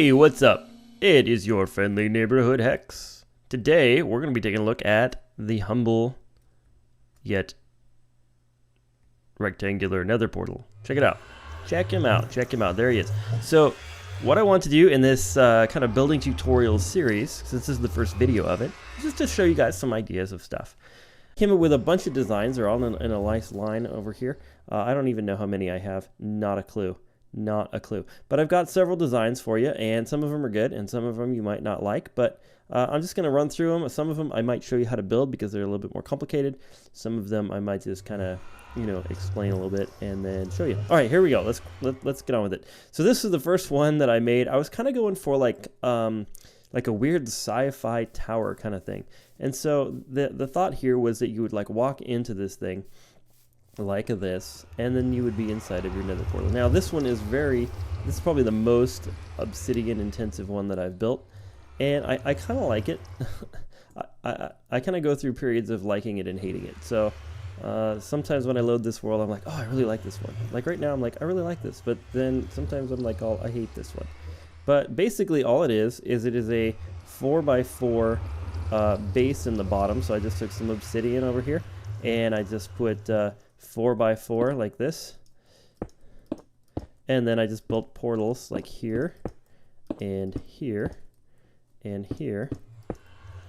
Hey, what's up? It is your friendly neighborhood Hex. Today, we're going to be taking a look at the humble yet rectangular nether portal. Check it out. Check him out. Check him out. There he is. So, what I want to do in this kind of building tutorial series, since this is the first video of it, is just to show you guys some ideas of stuff. Came up with a bunch of designs. They're all in a nice line over here. I don't even know how many I have. Not a clue. Not a clue. But I've got several designs for you, and some of them are good, and some of them you might not like. But I'm just going to run through them. Some of them I might show you how to build because they're a little bit more complicated. Some of them I might just kind of, explain a little bit and then show you. All right, here we go. Let's get on with it. So this is the first one that I made. I was kind of going for like a weird sci-fi tower kind of thing. And so the thought here was that you would like walk into this thing like this, and then you would be inside of your nether portal. Now this one is this is probably the most obsidian intensive one that I've built, and I kind of like it. I kind of go through periods of liking it and hating it. So sometimes when I load this world, I'm like, oh, I really like this one. Like right now I'm like, I really like this, but then sometimes I'm like, oh, I hate this one. But basically all it is it is a 4x4 base in the bottom. So I just took some obsidian over here and I just put 4x4 like this, and then I just built portals like here and here and here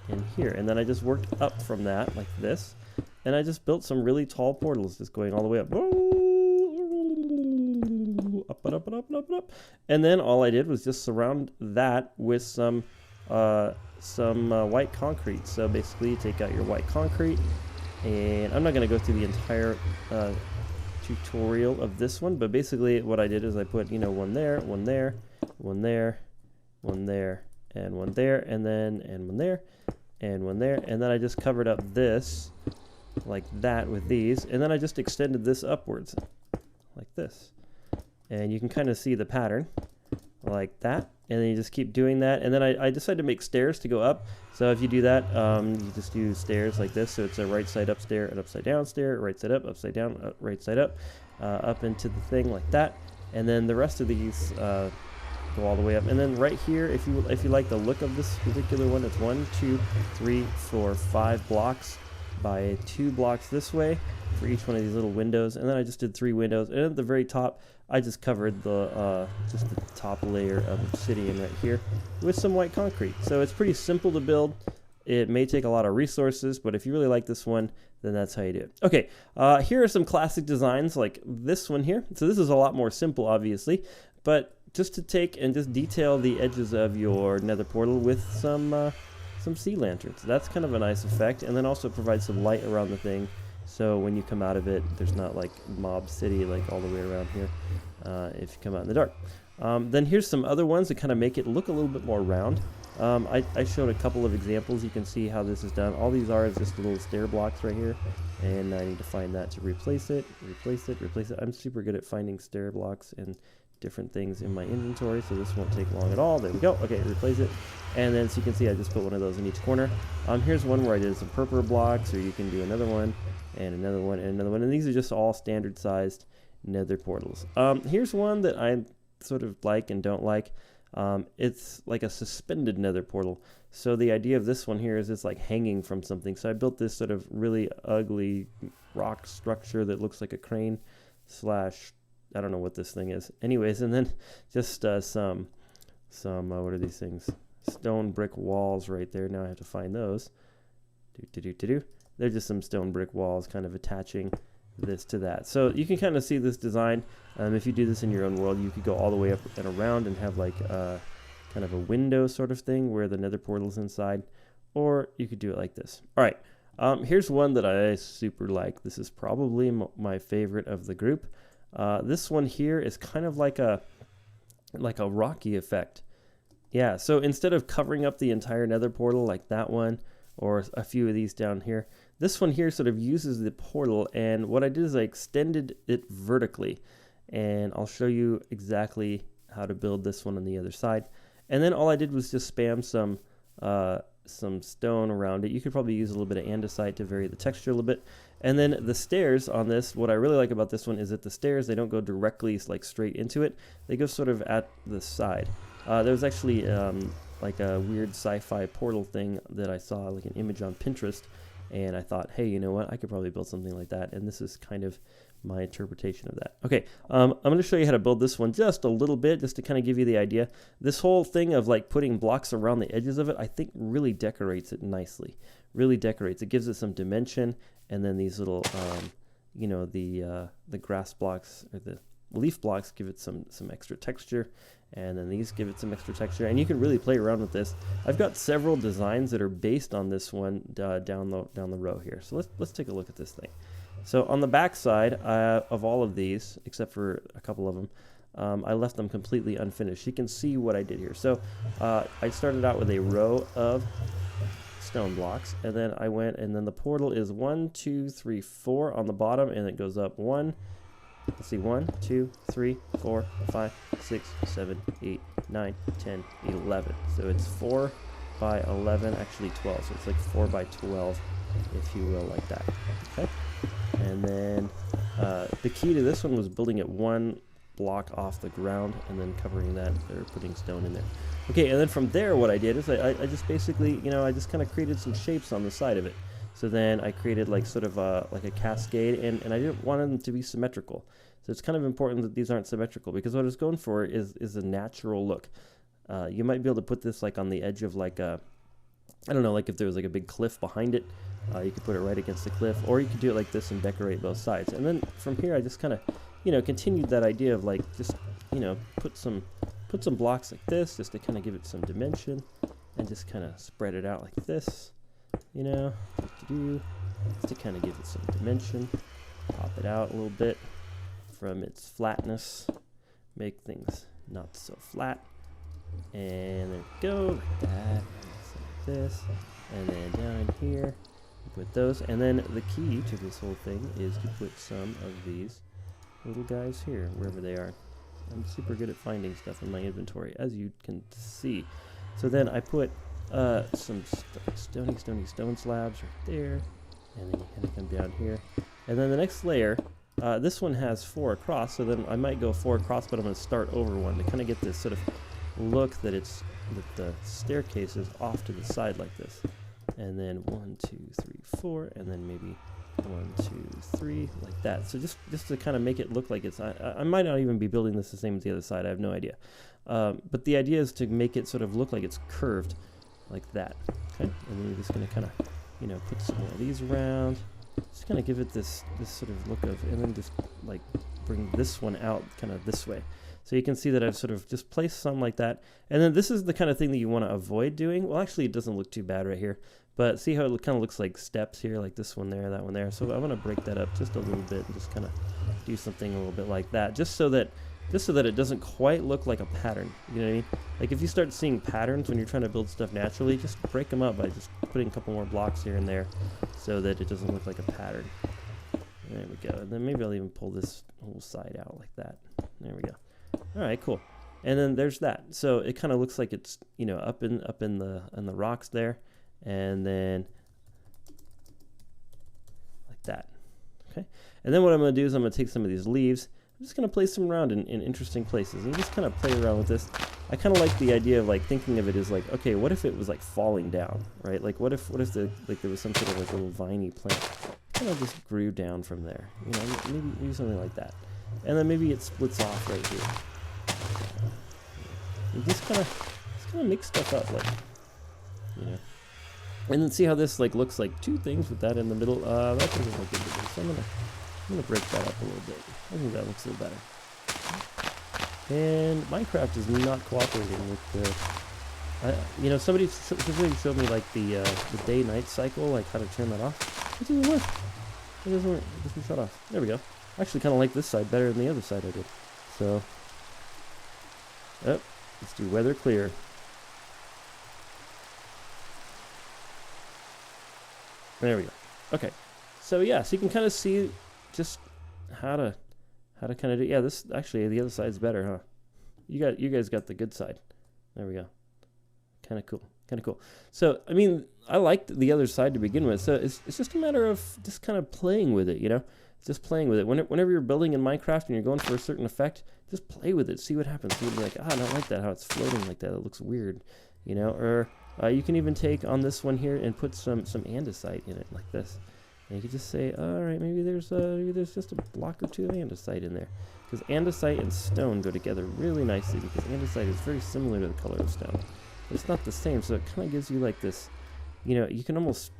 and here, and then I just worked up from that like this, and I just built some really tall portals just going all the way up, up and up and up and up and up, and then all I did was just surround that with some white concrete. So basically you take out your white concrete, and I'm not going to go through the entire tutorial of this one, but basically what I did is I put, one there, one there, one there, one there, and one there, and one there, and one there, and then I just covered up this like that with these, and then I just extended this upwards like this, and you can kind of see the pattern like that, and then you just keep doing that, and then I decided to make stairs to go up. So if you do that, you just do stairs like this, so it's a right side up stair, an upside down stair, right side up, upside down, right side up into the thing like that, and then the rest of these go all the way up. And then right here, if you like the look of this particular one, it's 1, 2, 3, 4, 5 blocks by 2 blocks this way for each one of these little windows, and then I just did 3 windows, and at the very top I just covered just the top layer of obsidian right here with some white concrete. So it's pretty simple to build. It may take a lot of resources, but if you really like this one, then that's how you do it. Okay, here are some classic designs like this one here. So this is a lot more simple, obviously, but just to take and just detail the edges of your nether portal with some sea lanterns. That's kind of a nice effect, and then also provide some light around the thing, so when you come out of it, there's not like mob city like all the way around here if you come out in the dark. Then here's some other ones that kind of make it look a little bit more round. I showed a couple of examples. You can see how this is done. All these are just little stair blocks right here, and I need to find that to replace it, replace it, replace it. I'm super good at finding stair blocks and different things in my inventory, so this won't take long at all. There we go. Okay, replace it. And then so you can see I just put one of those in each corner. Here's one where I did some purple blocks, or you can do another one and another one and another one, and these are just all standard sized nether portals. Here's one that I sort of like and don't like. It's like a suspended nether portal. So the idea of this one here is it's like hanging from something. So I built this sort of really ugly rock structure that looks like a crane slash, I don't know what this thing is. Anyways, and then just some what are these things? Stone brick walls right there. Now I have to find those. They're just some stone brick walls kind of attaching this to that. So you can kind of see this design. If you do this in your own world, you could go all the way up and around and have like kind of a window sort of thing where the nether portal's inside, or you could do it like this. All right, here's one that I super like. This is probably my favorite of the group. This one here is kind of like a rocky effect. Yeah, so instead of covering up the entire nether portal like that one, or a few of these down here, this one here sort of uses the portal, and what I did is I extended it vertically, and I'll show you exactly how to build this one on the other side. And then all I did was just spam some stone around it. You could probably use a little bit of andesite to vary the texture a little bit. And then the stairs on this, what I really like about this one is that the stairs, they don't go directly like straight into it. They go sort of at the side. There was actually like a weird sci-fi portal thing that I saw, like an image on Pinterest, and I thought, hey, you know what? I could probably build something like that, and this is kind of my interpretation of that. Okay, I'm going to show you how to build this one just a little bit, just to kind of give you the idea. This whole thing of like putting blocks around the edges of it, I think really decorates it nicely. Really decorates it, gives it some dimension, and then these little, you know, the grass blocks or the leaf blocks give it some extra texture, and then these give it some extra texture, and you can really play around with this. I've got several designs that are based on this one down the row here. So let's take a look at this thing. So on the back side of all of these, except for a couple of them, I left them completely unfinished. You can see what I did here. So I started out with a row of stone blocks, and then I went, and then the portal is 1, 2, 3, 4 on the bottom, and it goes up 1. Let's see, 1, 2, 3, 4, 5, 6, 7, 8, 9, 10, 11. So it's 4 by 11, actually 12. So it's like 4 by 12, if you will, like that. Okay. And then the key to this one was building it one block off the ground and then covering that, or putting stone in there. Okay, and then from there what I did is I just basically, you know, I just kind of created some shapes on the side of it. So then I created like sort of like a cascade, and I didn't want them to be symmetrical. So it's kind of important that these aren't symmetrical, because what I was going for is a natural look. You might be able to put this like on the edge of like a, I don't know, like if there was like a big cliff behind it, you could put it right against the cliff, or you could do it like this and decorate both sides. And then from here I just kind of, you know, continued that idea of like just, you know, put some blocks like this just to kind of give it some dimension, and just kind of spread it out like this, you know, just to kind of give it some dimension. Pop it out a little bit from its flatness, make things not so flat, and there we go, like that, like this, and then down in here put those. And then the key to this whole thing is to put some of these little guys here, wherever they are. I'm super good at finding stuff in my inventory, as you can see. So then I put some stone slabs right there, and then you kind of come down here. And then the next layer, this one has 4 across, so then I might go 4 across, but I'm going to start over one to kind of get this sort of look that the staircase is off to the side like this. And then 1, 2, 3, 4, and then maybe 1, 2, 3, like that. So just to kind of make it look like it's, I might not even be building this the same as the other side, I have no idea. But the idea is to make it sort of look like it's curved, like that. Okay, and then you're just going to kind of, you know, put some more of these around, just kind of give it this sort of look of, and then just like bring this one out kind of this way. So you can see that I've sort of just placed some like that. And then this is the kind of thing that you want to avoid doing. Well, actually, it doesn't look too bad right here. But see how it kind of looks like steps here, like this one there, that one there. So I want to break that up just a little bit and just kind of do something a little bit like that, just so that it doesn't quite look like a pattern. You know what I mean? Like if you start seeing patterns when you're trying to build stuff naturally, just break them up by just putting a couple more blocks here and there, so that it doesn't look like a pattern. There we go. And then maybe I'll even pull this whole side out like that. There we go. All right, cool. And then there's that. So it kind of looks like it's, you know, up in the rocks there, and then like that. Okay. And then what I'm going to do is I'm going to take some of these leaves. I'm just going to place them around in interesting places and just kind of play around with this. I kind of like the idea of like thinking of it as like, okay, what if it was like falling down, right? Like what if there was some sort of like little viney plant, kind of just grew down from there, you know, maybe something like that. And then maybe it splits off right here. You just kind of mix stuff up, like, you know. And then see how this like looks like two things with that in the middle. That doesn't look good. So I'm gonna break that up a little bit. I think that looks a little better. And Minecraft is not cooperating with the. You know, somebody showed me like the day-night cycle, like how to turn that off. It doesn't work. It doesn't work. It doesn't shut off. There we go. I actually kind of like this side better than the other side I did. So, let's do weather clear. There we go. Okay. So yeah, so you can kind of see just how to kind of do. Yeah, this actually the other side's better, huh? You guys got the good side. There we go. Kind of cool. Kind of cool. So I mean, I liked the other side to begin with. So it's just a matter of just kind of playing with it, you know. just playing with it. Whenever you're building in Minecraft and you're going for a certain effect, just play with it, see what happens. You'll be like, I don't like that, how it's floating like that, it looks weird, you know. Or you can even take on this one here and put some andesite in it like this. And you can just say, all right, maybe there's just a block or two of andesite in there. Because andesite and stone go together really nicely, because andesite is very similar to the color of stone. But it's not the same, so it kind of gives you like this, you know, you can almost,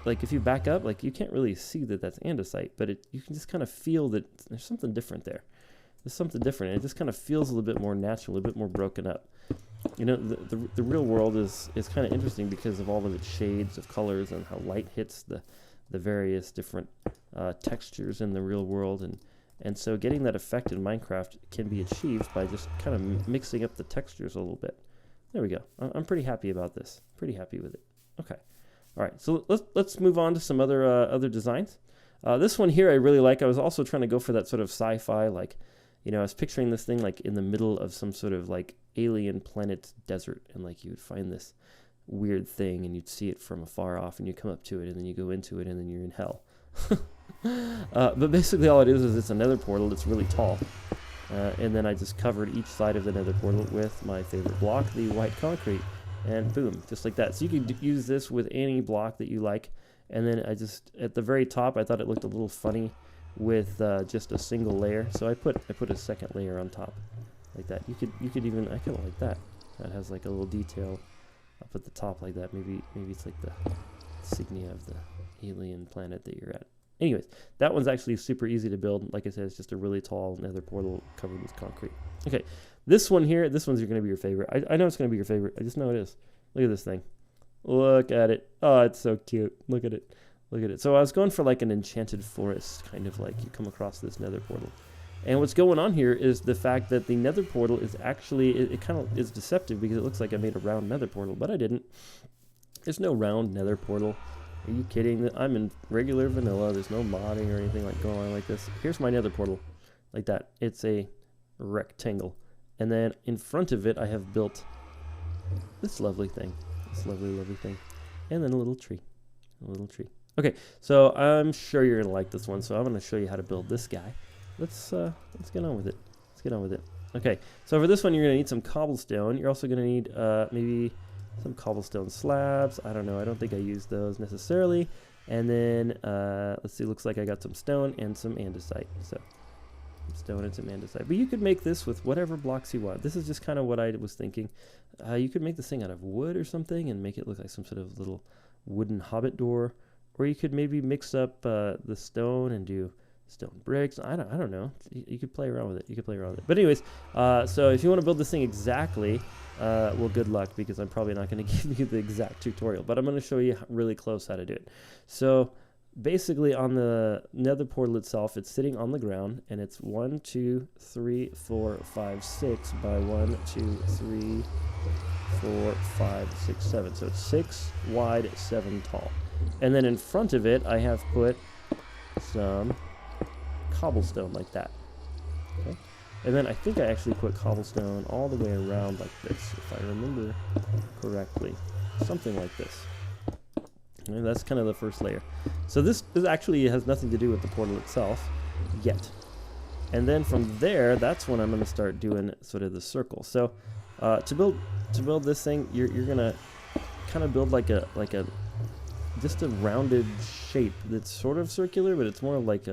like if you back up, like you can't really see that that's andesite, but you can just kind of feel that there's something different there. There's something different. It just kind of feels a little bit more natural, a bit more broken up. You know, the real world is kind of interesting because of all of its shades of colors and how light hits the various different textures in the real world, and so getting that effect in Minecraft can be achieved by just kind of mixing up the textures a little bit. There we go. I'm pretty happy about this. Pretty happy with it. Okay. All right. So let's move on to some other designs. This one here I really like. I was also trying to go for that sort of sci-fi, like, you know, I was picturing this thing like in the middle of some sort of like alien planet desert, and like you would find this weird thing and you'd see it from afar off and you come up to it and then you go into it and then you're in hell. But basically all it is it's a nether portal that's really tall. And then I just covered each side of the nether portal with my favorite block, the white concrete. And boom, just like that. So you could use this with any block that you like. And then I just, at the very top, I thought it looked a little funny with just a single layer. So I put a second layer on top, like that. You could even, I kind of like that. That has like a little detail up at the top like that. Maybe it's like the insignia of the alien planet that you're at. Anyways, that one's actually super easy to build. Like I said, it's just a really tall nether portal covered with concrete. Okay, this one here, this one's going to be your favorite. I know it's going to be your favorite. I just know it is. Look at this thing. Look at it. Oh, it's so cute. Look at it. Look at it. So I was going for like an enchanted forest, kind of like you come across this nether portal. And what's going on here is the fact that the nether portal is actually, it kind of is deceptive because it looks like I made a round nether portal, but I didn't. There's no round nether portal. Are you kidding? I'm in regular vanilla. There's no modding or anything like going on like this. Here's my nether portal, like that. It's a rectangle. And then in front of it, I have built this lovely thing. This lovely, lovely thing. And then a little tree. A little tree. Okay, so I'm sure you're going to like this one. So I'm going to show you how to build this guy. Let's get on with it. Let's get on with it. Okay, so for this one, you're going to need some cobblestone. You're also going to need maybe some cobblestone slabs. I don't know. I don't think I used those necessarily. And then, let's see, looks like I got some stone and some andesite. So, some stone and some andesite. But you could make this with whatever blocks you want. This is just kind of what I was thinking. You could make this thing out of wood or something and make it look like some sort of little wooden hobbit door. Or you could maybe mix up the stone and do stone bricks. I don't know. You could play around with it. You could play around with it. But anyways, so if you want to build this thing exactly, well, good luck, because I'm probably not going to give you the exact tutorial, but I'm going to show you really close how to do it. So basically on the nether portal itself, it's sitting on the ground, and it's 1, 2, 3, 4, 5, 6 by 1, 2, 3, 4, 5, 6, 7. So it's 6 wide, 7 tall. And then in front of it, I have put some cobblestone like that. Okay. And then I think I actually put cobblestone all the way around like this, if I remember correctly. Something like this. And that's kind of the first layer. So this actually has nothing to do with the portal itself yet. And then from there, that's when I'm going to start doing sort of the circle. So to build this thing, you're going to kind of build like a just a rounded shape that's sort of circular, but it's more like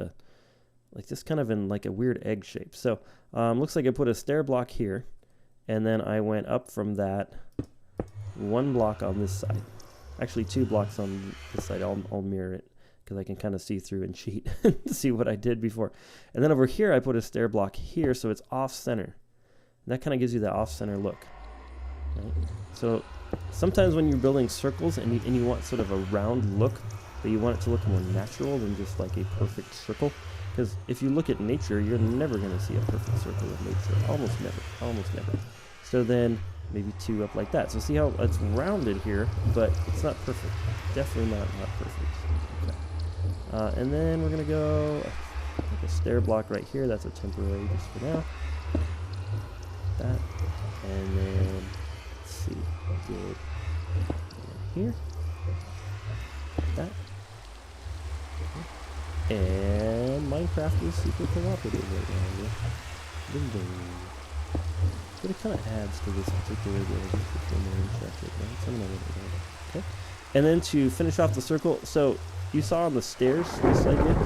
just kind of in like a weird egg shape. So looks like I put a stair block here, and then I went up from that 1 block on this side. Actually 2 blocks on this side. I'll mirror it because I can kind of see through and cheat to see what I did before. And then over here I put a stair block here, so it's off center. And that kind of gives you that off center look. Right? So sometimes when you're building circles and you want sort of a round look, but you want it to look more natural than just like a perfect circle. Because if you look at nature, you're never going to see a perfect circle of nature. Almost never. Almost never. So then maybe 2 up like that. So see how it's rounded here, but it's not perfect. Definitely not perfect. Okay. And then we're going to go like a stair block right here. That's a temporary just for now. That. And then, let's see, I did here. Like that. Okay. And Minecraft is super cooperative right now. Yeah. Ding ding. But it kind of adds to this particular game. Okay. And then to finish off the circle, so you saw on the stairs, this I did,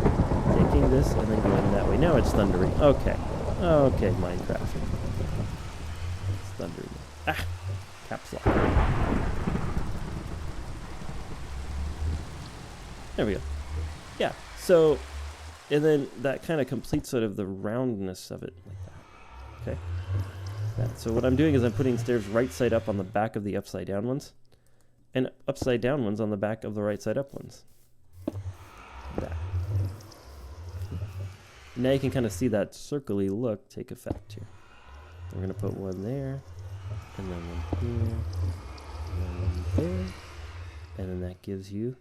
taking this and then going that way. Now it's thundering. Okay. Okay, Minecraft. It's thundering. Ah! Caps lock. There we go. Yeah, so, and then that kind of completes sort of the roundness of it, like that. Okay. So what I'm doing is I'm putting stairs right side up on the back of the upside down ones, and upside down ones on the back of the right side up ones. That. Now you can kind of see that circle-y look take effect here. We're going to put one there, and then one here, and then one there, and then that gives you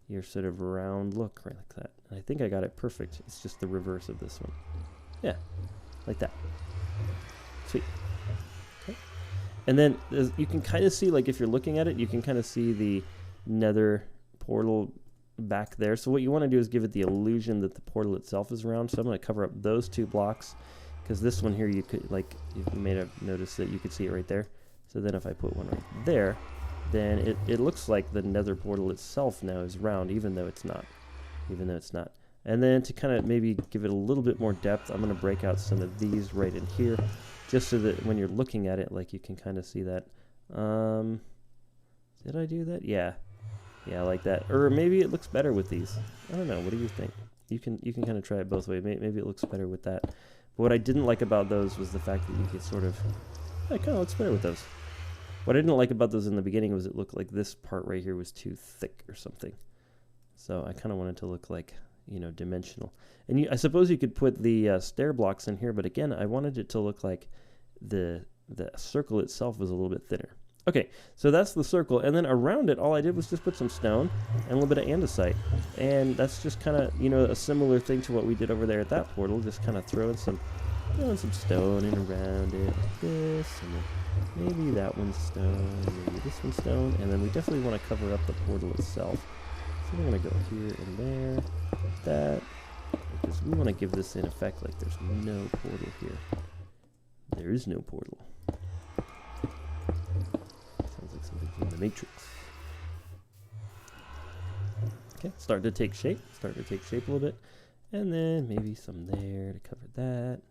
your sort of round look right like that. And I think I got it perfect. It's just the reverse of this one. Yeah, like that. Sweet. Okay. And then you can kind of see, like if you're looking at it, you can kind of see the nether portal back there. So what you want to do is give it the illusion that the portal itself is round. So I'm going to cover up those two blocks, because this one here, you could, like, you may have noticed that you could see it right there. So then if I put one right there, then it looks like the nether portal itself now is round, even though it's not. And then to kind of maybe give it a little bit more depth, I'm going to break out some of these right in here, just so that when you're looking at it, like, you can kind of see that. Did I do that? Yeah, like that. Or maybe it looks better with these. I don't know. What do you think? You can kind of try it both ways. Maybe it looks better with that. But what I didn't like about those was the fact that you could sort of, it kind of looks better with those. What I didn't like about those in the beginning was it looked like this part right here was too thick or something. So I kind of wanted to look like, you know, dimensional. And I suppose you could put the stair blocks in here, but again, I wanted it to look like the circle itself was a little bit thinner. Okay, so that's the circle, and then around it, all I did was just put some stone and a little bit of andesite. And that's just kind of, you know, a similar thing to what we did over there at that portal, just kind of throwing some stone in around it, like this, and then maybe that one's stone, maybe this one's stone, and then we definitely want to cover up the portal itself. So we're going to go here and there, like that, because we want to give this in effect like there's no portal here. There is no portal. Sounds like something from the Matrix. Okay, starting to take shape a little bit, and then maybe some there to cover that.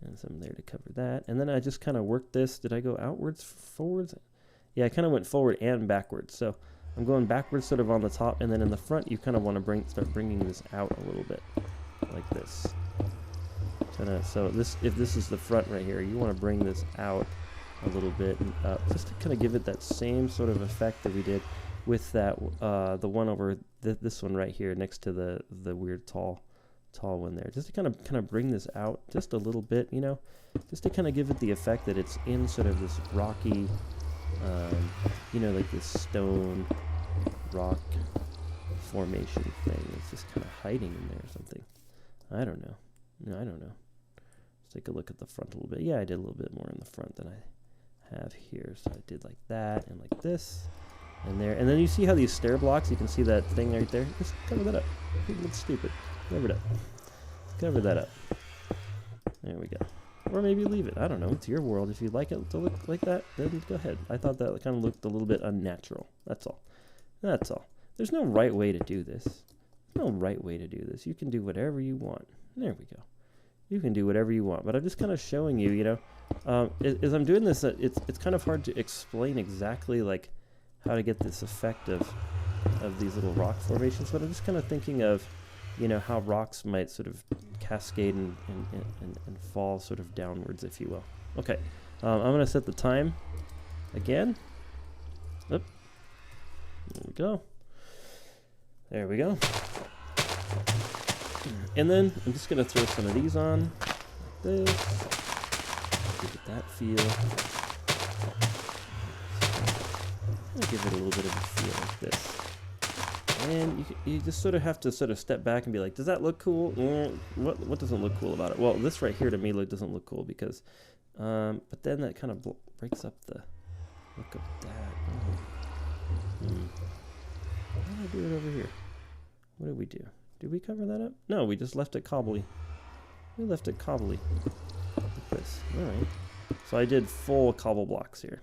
And some there to cover that. And then I just kind of worked this. Did I go outwards, forwards? Yeah, I kind of went forward and backwards. So I'm going backwards sort of on the top. And then in the front, you kind of want to start bringing this out a little bit. Like this. So this, if this is the front right here, you want to bring this out a little bit and up. Just to kind of give it that same sort of effect that we did with that, the one over this one right here next to the weird tall one there, just to kind of bring this out just a little bit, you know, just to kind of give it the effect that it's in sort of this rocky, you know, like this stone rock formation thing. It's just kind of hiding in there or something. I don't know. Let's take a look at the front a little bit. Yeah, I did a little bit more in the front than I have here. So I did like that and like this and there. And then you see how these stair blocks, you can see that thing right there. Just cover that up. It looks stupid. Cover that up. There we go. Or maybe leave it. I don't know. It's your world. If you'd like it to look like that, then go ahead. I thought that kind of looked a little bit unnatural. That's all. There's no right way to do this. You can do whatever you want. There we go. You can do whatever you want. But I'm just kind of showing you, you know, as I'm doing this, it's kind of hard to explain exactly like how to get this effect of these little rock formations. But I'm just kind of thinking of, you know, how rocks might sort of cascade and fall sort of downwards, if you will. Okay, I'm going to set the time again. Oop. There we go. And then I'm just going to throw some of these on, like this. Give it that feel. Give it a little bit of a feel like this. And you just sort of have to sort of step back and be like, does that look cool? What doesn't look cool about it? Well, this right here to me doesn't look cool because, but then that kind of breaks up the look of that. How do I do it over here? What do we do? Did we cover that up? No, we just left it cobbly. We left it cobbly. Like this. Alright. So I did full cobble blocks here.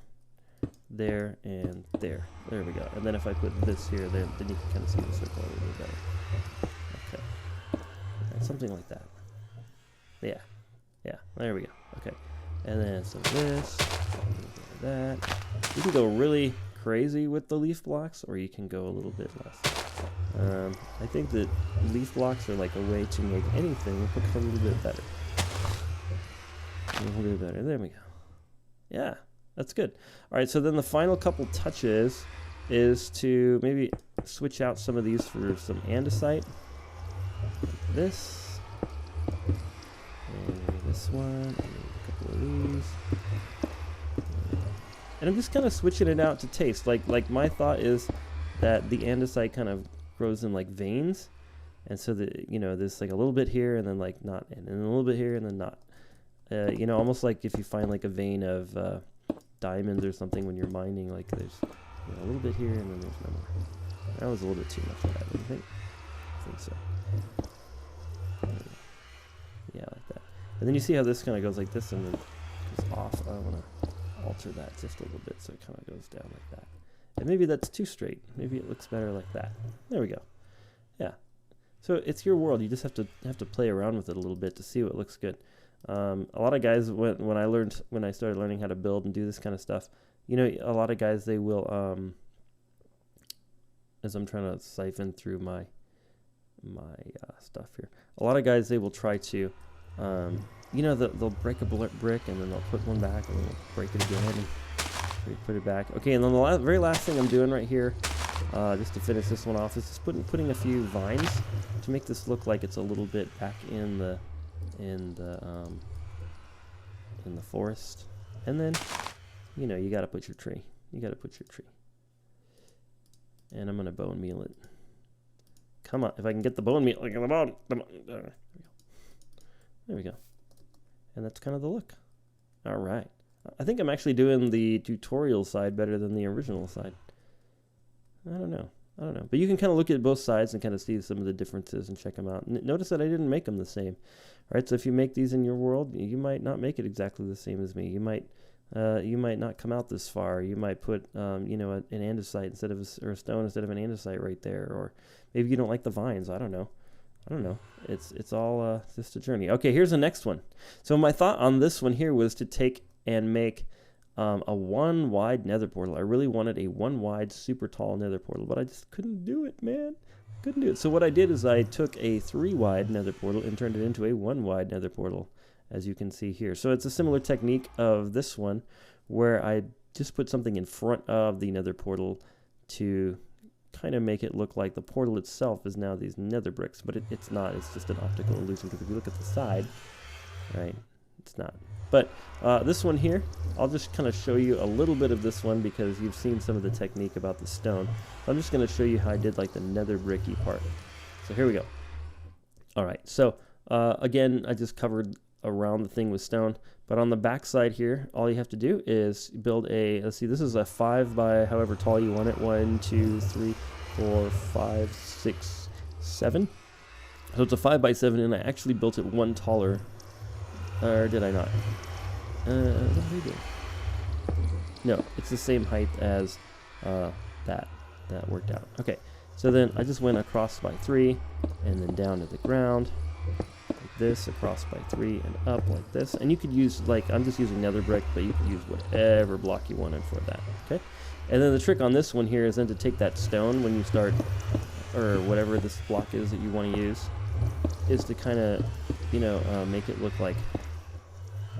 There and there. There we go. And then if I put this here, then you can kind of see the circle a little bit better. Okay. Right, something like that. Yeah. Yeah. There we go. Okay. And then so this, that. You can go really crazy with the leaf blocks, or you can go a little bit less. I think that leaf blocks are like a way to make anything look a little bit better. A little bit better. There we go. Yeah, that's good. All right, so then the final couple touches is to maybe switch out some of these for some andesite. This. And this one. And a couple of these. And I'm just kind of switching it out to taste. Like my thought is that the andesite kind of grows in like veins, and so that, you know, there's like a little bit here and then like not, and then a little bit here and then not. You know, almost like if you find like a vein of diamonds or something when you're mining, like there's, you know, a little bit here and then there's no more. That was a little bit too much of that, don't you think? I think so. Yeah, like that. And then you see how this kind of goes like this and then goes off. I want to alter that just a little bit so it kind of goes down like that. And maybe that's too straight. Maybe it looks better like that. There we go. Yeah. So it's your world. You just have to play around with it a little bit to see what looks good. A lot of guys, when I started learning how to build and do this kind of stuff, you know, a lot of guys, they will, as I'm trying to siphon through my stuff here, a lot of guys, they will try to, you know, they'll break a brick and then they'll put one back and then they'll break it again and put it back. Okay, and then the very last thing I'm doing right here, just to finish this one off, is just putting a few vines to make this look like it's a little bit back in the forest. And then, you know, you got to put your tree. You got to put your tree. And I'm gonna bone meal it. Come on, if I can get the bone meal, like in the bone. There we go. And that's kind of the look. All right. I think I'm actually doing the tutorial side better than the original side. I don't know. But you can kind of look at both sides and kind of see some of the differences and check them out. Notice that I didn't make them the same. All right, so if you make these in your world, you might not make it exactly the same as me. You might not come out this far. You might put, you know, an andesite instead of or a stone instead of an andesite right there. Or maybe you don't like the vines. I don't know. It's all just a journey. Okay, here's the next one. So my thought on this one here was to take and make a 1 wide nether portal. I really wanted a 1 wide super tall nether portal, but I just couldn't do it, man. Couldn't do it. So what I did is I took a 3 wide nether portal and turned it into a 1 wide nether portal, as you can see here. So it's a similar technique of this one, where I just put something in front of the nether portal to kind of make it look like the portal itself is now these nether bricks, but it's not. It's just an optical illusion, because if you look at the side, right, it's not. But this one here, I'll just kind of show you a little bit of this one because you've seen some of the technique about the stone. I'm just going to show you how I did like the nether bricky part. So here we go. All right, so again, I just covered around the thing with stone, but on the back side here, all you have to do is build a, let's see, this is a 5 by however tall you want it. 1, 2, 3, 4, 5, 6, 7. So it's a 5 by 7, and I actually built it 1 taller. Or did I not? What did I do? No, it's the same height as that worked out. Okay, so then I just went across by 3, and then down to the ground, like this, across by 3, and up like this. And you could use, like, I'm just using nether brick, but you could use whatever block you wanted for that, okay? And then the trick on this one here is then to take that stone when you start, or whatever this block is that you want to use, is to kind of, you know, make it look like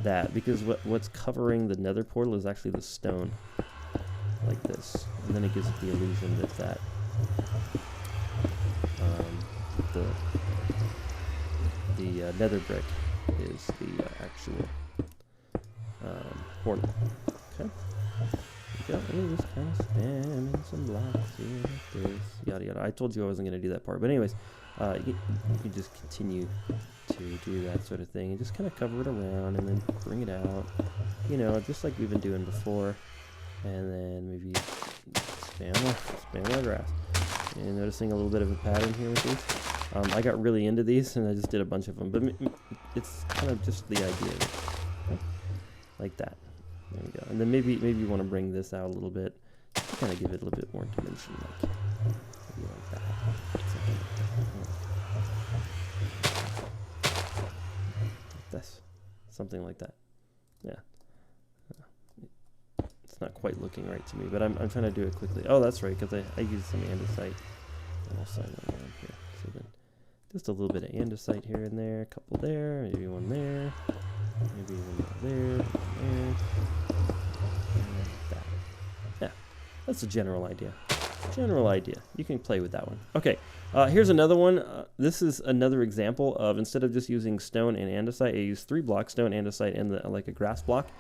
that, because what's covering the nether portal is actually the stone, like this, and then it gives it the illusion that the nether brick is the actual portal. Okay, there we go. Just kind of spamming some blocks here like this, yada yada. I told you I wasn't going to do that part, but anyways, you can just continue to do that sort of thing and just kind of cover it around and then bring it out, you know, just like we've been doing before, and then maybe spam our grass. And noticing a little bit of a pattern here with these. I got really into these and I just did a bunch of them, but it's kind of just the idea of it. Okay. Like that. There we go. And then maybe you want to bring this out a little bit to kind of give it a little bit more dimension, like maybe like that. Something like this. Something like that. Yeah. It's not quite looking right to me, but I'm trying to do it quickly. Oh, that's right, because I used some andesite. And I'll sign that around here. So then just a little bit of andesite here and there, a couple there, maybe one there, maybe one there, one there, and that. Yeah, that's a general idea. General idea. You can play with that one. Okay, here's another one. This is another example of, instead of just using stone and andesite, I used 3 blocks, stone, andesite, and like a grass block.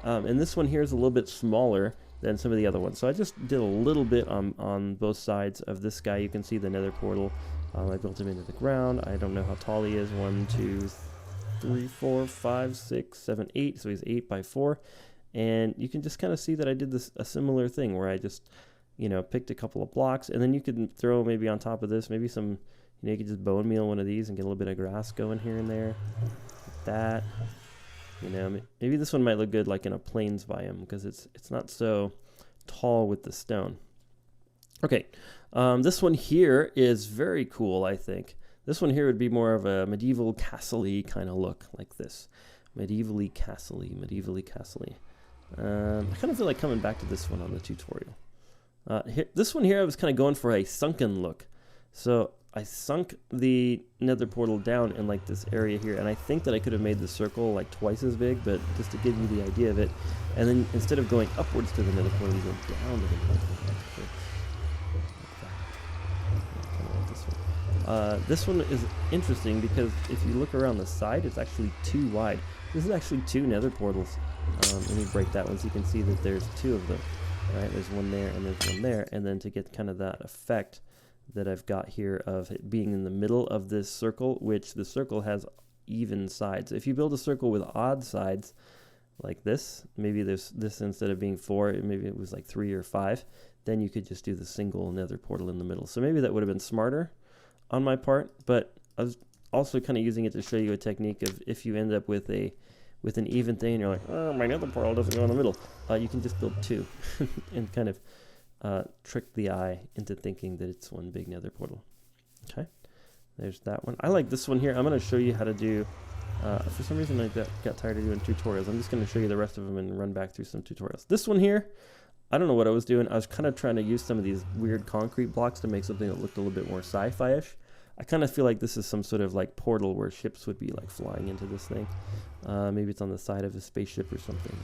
And this one here is a little bit smaller than some of the other ones. So I just did a little bit on both sides of this guy. You can see the nether portal. I built him into the ground. I don't know how tall he is. 1, 2, 3, 4, 5, 6, 7, 8. So he's 8 by 4. And you can just kind of see that I did a similar thing where I just, you know, picked a couple of blocks. And then you could throw maybe on top of this, maybe some, you know, you could just bone meal one of these and get a little bit of grass going here and there. Like that. You know, maybe this one might look good like in a plains biome because it's not so tall with the stone. Okay, this one here is very cool, I think. This one here would be more of a medieval Castley kind of look, like this. Medievally Castley. I kind of feel like coming back to this one on the tutorial. This one here I was kind of going for a sunken look. So I sunk the nether portal down in like this area here, and I think that I could have made the circle like twice as big, but just to give you the idea of it. And then instead of going upwards to the nether portal, you go down to the nether portal. This one is interesting because if you look around the side, it's actually too wide. This is actually 2 nether portals. Let me break that one so you can see that there's 2 of them. All right, there's one there and there's one there, and then to get kind of that effect that I've got here of it being in the middle of this circle, which the circle has even sides. If you build a circle with odd sides like this, maybe there's this, instead of being 4, maybe it was like 3 or 5, then you could just do the single nether portal in the middle. So maybe that would have been smarter on my part, but I was also kind of using it to show you a technique of if you end up with an even thing and you're like, oh, my nether portal doesn't go in the middle, you can just build 2 and kind of trick the eye into thinking that it's one big nether portal. Okay, there's that one. I like this one here. I'm going to show you how to do, for some reason I got tired of doing tutorials. I'm just going to show you the rest of them and run back through some tutorials. This one here, I don't know what I was doing. I was kind of trying to use some of these weird concrete blocks to make something that looked a little bit more sci-fi-ish. I kind of feel like this is some sort of like portal where ships would be like flying into this thing. Maybe it's on the side of a spaceship or something.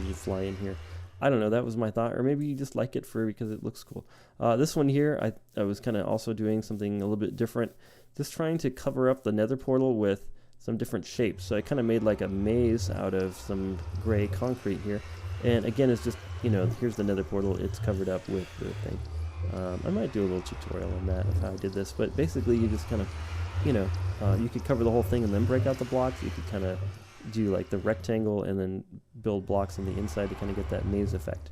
You fly in here. I don't know, that was my thought, or maybe you just like it because it looks cool. This one here, I was kind of also doing something a little bit different, just trying to cover up the nether portal with some different shapes. So I kind of made like a maze out of some gray concrete here. And again, it's just, you know, here's the nether portal, it's covered up with the thing. I might do a little tutorial on that of how I did this, but basically you just kind of, you know, you could cover the whole thing and then break out the blocks. You could kind of do like the rectangle and then build blocks on the inside to kind of get that maze effect.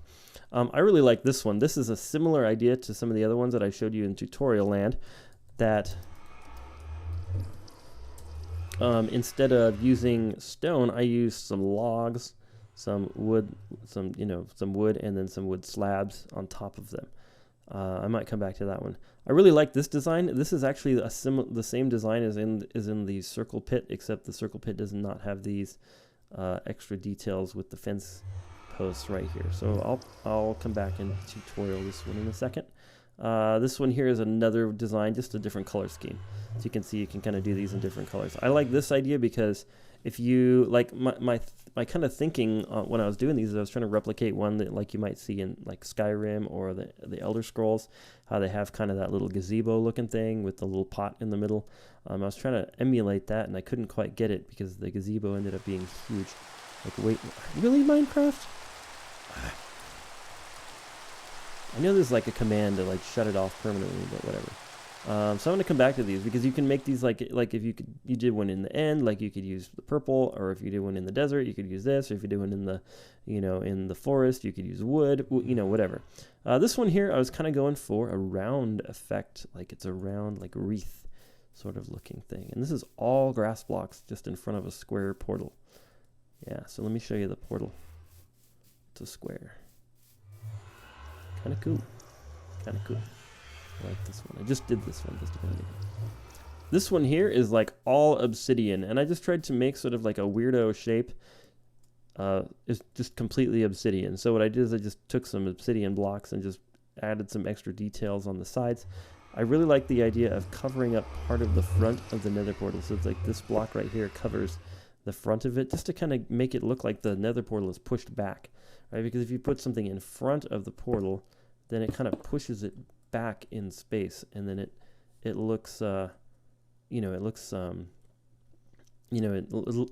I really like this one. This is a similar idea to some of the other ones that I showed you in tutorial land, that instead of using stone, I used some logs, some wood, some wood, and then some wood slabs on top of them. I might come back to that one. I really like this design. This is actually the same design as in the circle pit, except the circle pit does not have these extra details with the fence posts right here. So I'll come back and tutorial this one in a second. This one here is another design, just a different color scheme. So you can see you can kind of do these in different colors. I like this idea because if you like my kind of thinking when I was doing these is I was trying to replicate one that like you might see in like Skyrim or the Elder Scrolls, how they have kind of that little gazebo looking thing with the little pot in the middle. I was trying to emulate that and I couldn't quite get it because the gazebo ended up being huge. Like, wait, really, Minecraft? I know there's like a command to like shut it off permanently, but whatever. So I'm going to come back to these because you can make these like if you did one in the end, like you could use the purple, or if you did one in the desert, you could use this, or if you did one in the, in the forest, you could use wood, whatever. This one here, I was kind of going for a round effect, like it's a round like wreath sort of looking thing. And this is all grass blocks just in front of a square portal. Yeah, so let me show you the portal. It's a square. Kind of cool. Kind of cool. I like this one. I just did this one just a minute ago. This one here is like all obsidian, and I just tried to make sort of like a weirdo shape. It's just completely obsidian. So what I did is I just took some obsidian blocks and just added some extra details on the sides. I really like the idea of covering up part of the front of the nether portal. So it's like this block right here covers the front of it, just to kind of make it look like the nether portal is pushed back, right? Because if you put something in front of the portal, then it kind of pushes it back in space, and then it looks, you know, it looks, you know,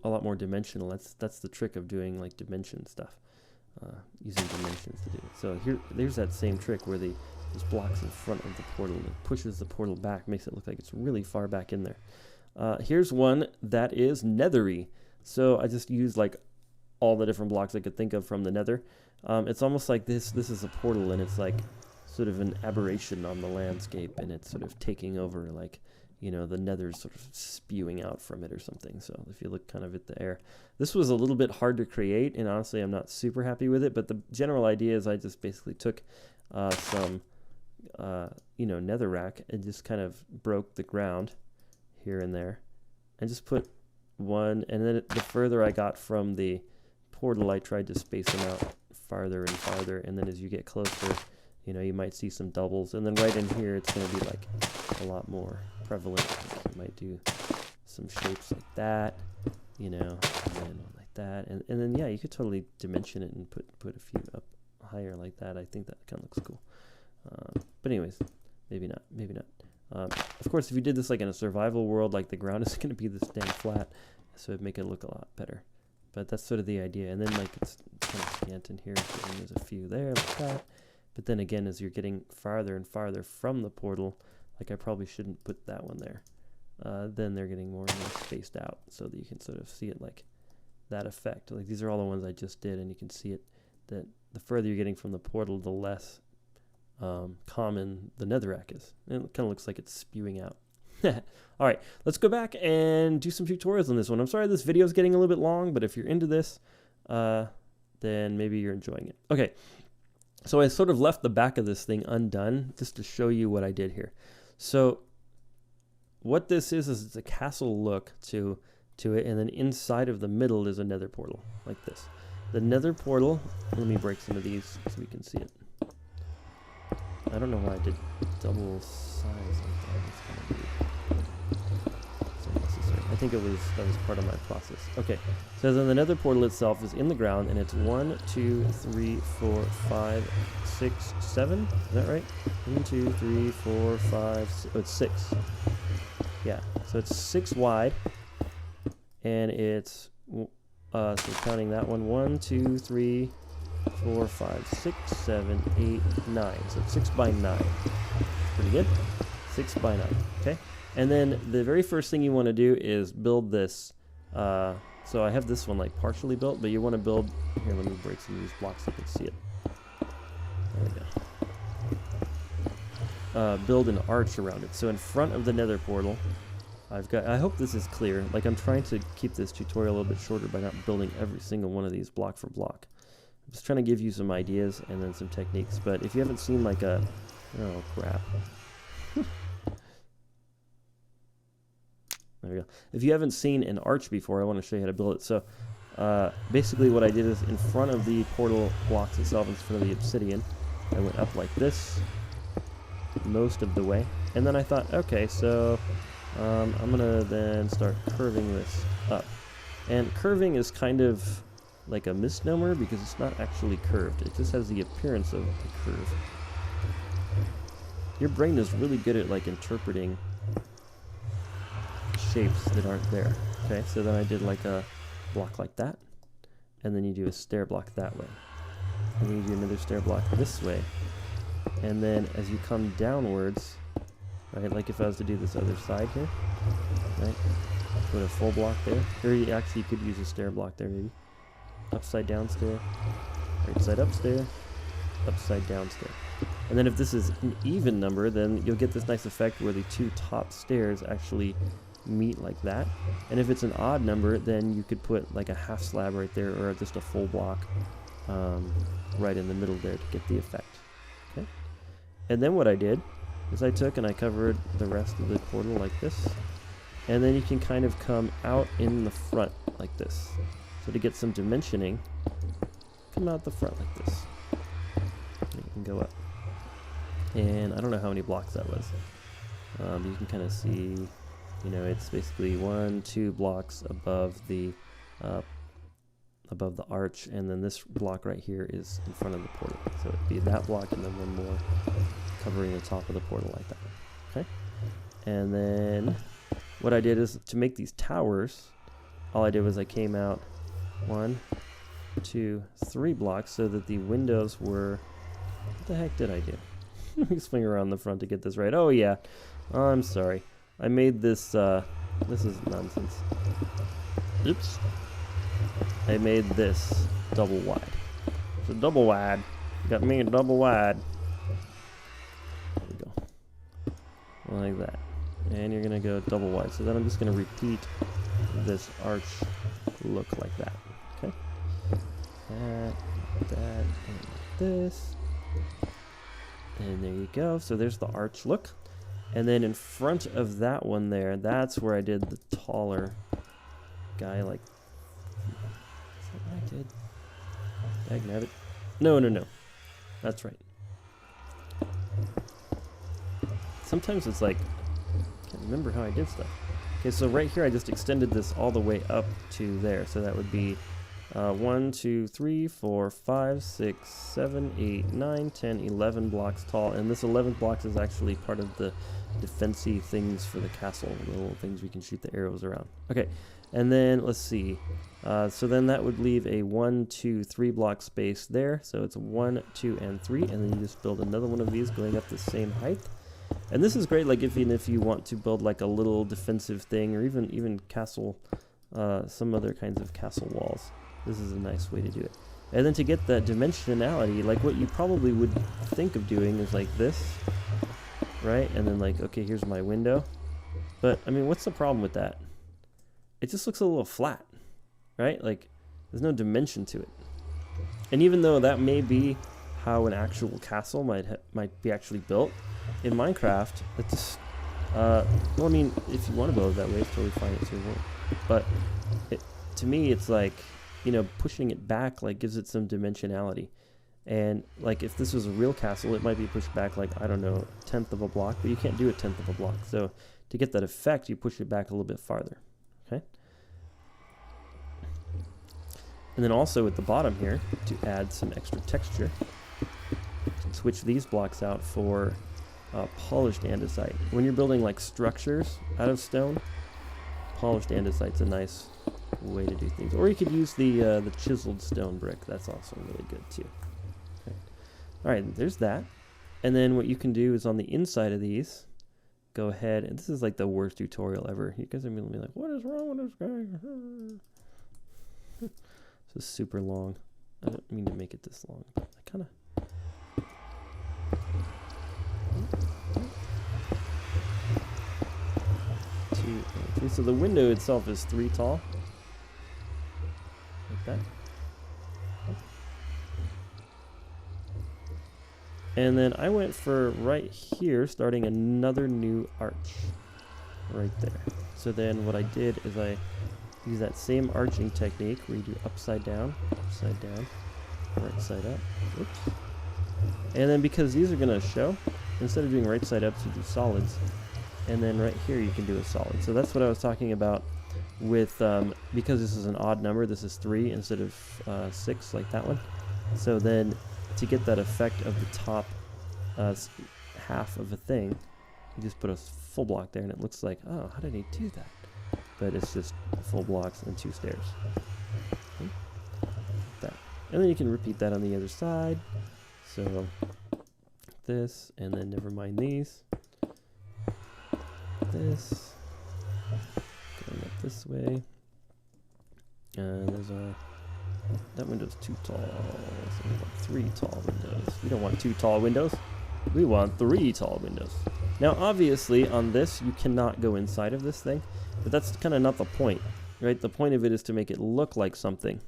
a lot more dimensional. That's the trick of doing like dimension stuff, using dimensions to do it. So there's that same trick where there's blocks in front of the portal, and it pushes the portal back, makes it look like it's really far back in there. Here's one that is nethery. So I just used like all the different blocks I could think of from the nether. It's almost like this is a portal, and it's like sort of an aberration on the landscape, and it's sort of taking over, like, you know, the nether's sort of spewing out from it or something. So if you look kind of at the air, this was a little bit hard to create, and honestly I'm not super happy with it, but the general idea is I just basically took some you know, netherrack and just kind of broke the ground here and there, and just put one, and then the further I got from the portal, I tried to space them out farther and farther, and then as you get closer, you know, you might see some doubles, and then right in here it's going to be like a lot more prevalent. You might do some shapes like that, you know, and then like that, and then yeah, you could totally dimension it and put a few up higher like that. I think that kind of looks cool. But anyways, maybe not. Of course, if you did this like in a survival world, like the ground is going to be this dang flat, so it'd make it look a lot better. But that's sort of the idea. And then like it's kind of scant in here, so there's a few there like that. But then again, as you're getting farther and farther from the portal, like I probably shouldn't put that one there. Then they're getting more and more spaced out, so that you can sort of see it like that effect. Like these are all the ones I just did, and you can see it that the further you're getting from the portal, the less common the netherrack is. And it kind of looks like it's spewing out. All right, let's go back and do some tutorials on this one. I'm sorry this video is getting a little bit long, but if you're into this, then maybe you're enjoying it. Okay, so I sort of left the back of this thing undone just to show you what I did here. So what this is it's a castle look to it, and then inside of the middle is a nether portal like this. The nether portal, let me break some of these so we can see it. I don't know why I did double size like that. It's kind of weird. It's unnecessary. I think that was part of my process. Okay, so then the nether portal itself is in the ground, and it's 1, 2, 3, 4, 5, 6, 7. Is that right? 1, 2, 3, 4, 5, 6. Oh, it's 6. Yeah, so it's 6 wide, and it's so counting that one, 1, 2, 3, 4, 5, 6, 7, 8, 9. So it's 6 by 9. Pretty good. 6 by 9. Okay. And then the very first thing you want to do is build this. So I have this one like partially built, but you want to build. Here, let me break some of these blocks so you can see it. There we go. Build an arch around it. So in front of the nether portal, I hope this is clear. Like I'm trying to keep this tutorial a little bit shorter by not building every single one of these block for block. I'm just trying to give you some ideas and then some techniques. But if you haven't seen like a, oh crap. There we go. If you haven't seen an arch before, I want to show you how to build it. So basically what I did is in front of the portal blocks itself, in front of the obsidian, I went up like this most of the way. And then I thought, okay, so I'm going to then start curving this up. And curving is kind of like a misnomer because it's not actually curved. It just has the appearance of a curve. Your brain is really good at like interpreting shapes that aren't there. Okay, so then I did like a block like that, and then you do a stair block that way, and then you do another stair block this way, and then as you come downwards, right, like if I was to do this other side here, right, put a full block there. Here you actually could use a stair block there maybe. Upside down stair, right side up stair, upside down stair. And then if this is an even number, then you'll get this nice effect where the two top stairs actually meet like that. And if it's an odd number, then you could put like a half slab right there, or just a full block right in the middle there to get the effect. Okay. And then what I did is I took and I covered the rest of the portal like this. And then you can kind of come out in the front like this. So to get some dimensioning, come out the front like this. And you can go up. And I don't know how many blocks that was. You can kind of see, you know, it's basically 1-2 blocks above the arch, and then this block right here is in front of the portal. So it'd be that block and then one more covering the top of the portal like that. Okay. And then what I did is to make these towers, all I did was I came out 1, 2, 3 blocks so that the windows were, what the heck did I do? Let me swing around the front to get this right. Oh yeah, I'm sorry. I made this, this is nonsense. Oops. I made this double wide. So double wide, got me a double wide. There we go. Like that. And you're gonna go double wide. So then I'm just gonna repeat this arch look like that. Okay. That, and this. And there you go. So there's the arch look. And then in front of that one there, that's where I did the taller guy, like, is that what I did? Dagnabbit. No. That's right. Sometimes it's like, I can't remember how I did stuff. Okay, so right here I just extended this all the way up to there. So that would be 1, 2, 3, 4, 5, 6, 7, 8, 9, 10, 11 blocks tall. And this 11th block is actually part of the defensive things for the castle, the little things we can shoot the arrows around. Okay, and then let's see. So then that would leave a 1, 2, 3 block space there. So it's 1, 2, and 3, and then you just build another one of these going up the same height. And this is great, like even if you want to build like a little defensive thing, or even castle, some other kinds of castle walls. This is a nice way to do it. And then to get that dimensionality, like what you probably would think of doing is like this, right? And then like, okay, here's my window. But I mean, what's the problem with that? It just looks a little flat, right? Like there's no dimension to it. And even though that may be how an actual castle might be actually built, in Minecraft, it just, well, I mean, if you want to build it that way, it's totally fine. It's your world. But to me, it's like, you know, pushing it back like gives it some dimensionality. And like if this was a real castle, it might be pushed back like, I don't know, 1/10 of a block, but you can't do a 1/10 of a block. So to get that effect, you push it back a little bit farther. Okay. And then also at the bottom here, to add some extra texture, switch these blocks out for polished andesite. When you're building like structures out of stone, polished andesite's a nice way to do things. Or you could use the chiseled stone brick. That's also really good too. Okay. All right, there's that. And then what you can do is on the inside of these, go ahead, and this is like the worst tutorial ever. You guys are gonna be like, what is wrong with this guy? This is super long. I don't mean to make it this long, but I kind of. So the window itself is 3 tall, like that. And then I went for right here, starting another new arch right there. So then what I did is I use that same arching technique where you do upside down, right side up. Oops. And then because these are going to show, instead of doing right side up, you do solids. And then right here you can do a solid. So that's what I was talking about with, because this is an odd number, this is 3 instead of 6 like that one. So then to get that effect of the top half of a thing, you just put a full block there and it looks like, oh, how did he do that? But it's just full blocks and 2 stairs. Okay. That. And then you can repeat that on the other side. So this, and then never mind these. This going up this way, and there's our that window's too tall. So we want 3 tall windows. We don't want 2 tall windows. We want 3 tall windows. Now, obviously, on this, you cannot go inside of this thing, but that's kind of not the point, right? The point of it is to make it look like something.